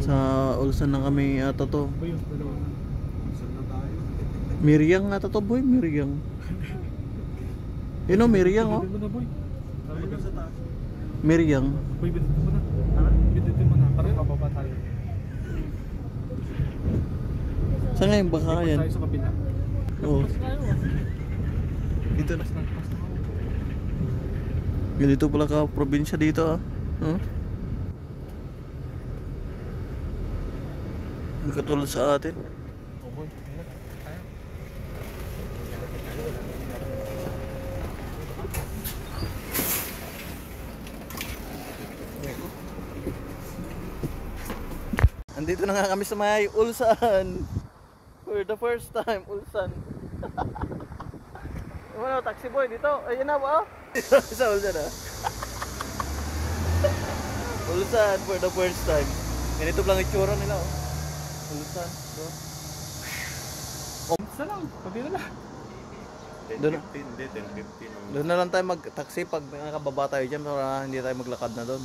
Nasa Ulsan na kami ata to. Miriang ata to boy, Miriang. Yun o, Miriang o. Miriang. Boy, bitin mo na. Bitin mo na. Para mababa tayo. Saan nga yung baka yan? Tayo sa kabila. Oo. Dito na. Ganito pala ka probinsya dito ah. Huh? Hindi katulad sa atin. Andito na nga kami sa may Ulsan. For the first time, Ulsan. Ano, taxi boy dito. Ayun na ba? Sa Ulsan ah. Ulsan for the first time. Ganito lang itsura nila oh. Ulsan. So. Isa lang. Pati na lang. 10:15, hindi, 10:15. Doon na lang tayo mag-taxi pag nakababa tayo dyan para hindi tayo maglakad na doon.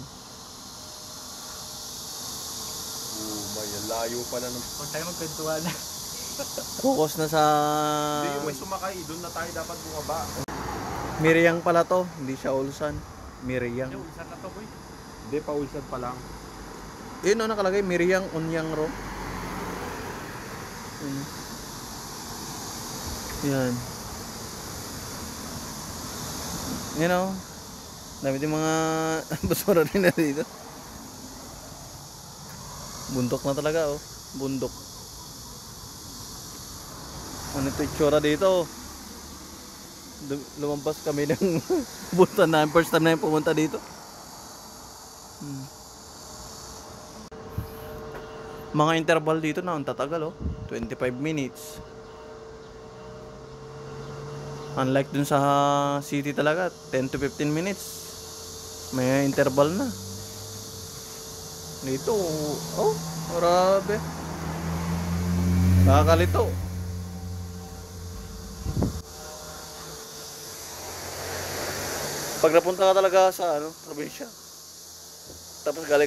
May layo pala ng... Huwag tayo magkwentuhan. Focus na sa... Hindi, may sumakay. Doon na tayo dapat bumaba. Miriang pala to, hindi siya Ulsan. Miriang. Yung isa na to, boy. Hindi, paulsad pa lang. Yun o nakalagay, Miriang Unyang Ro. Yan. Yan o. Dami din mga basura rin na dito. Bundok na talaga oh. Bundok. Ano ito itsura dito? Lumampas kami ng punta namin. First time namin pumunta dito. Mga interval dito na ang tatagal oh. 25 minutes. Unlike dun sa city talaga, 10 to 15 minutes. May interval na. Dito, oh, grabe. Nakakalito. Pag napunta ka talaga sa ano, probinsya. Tapos galing ka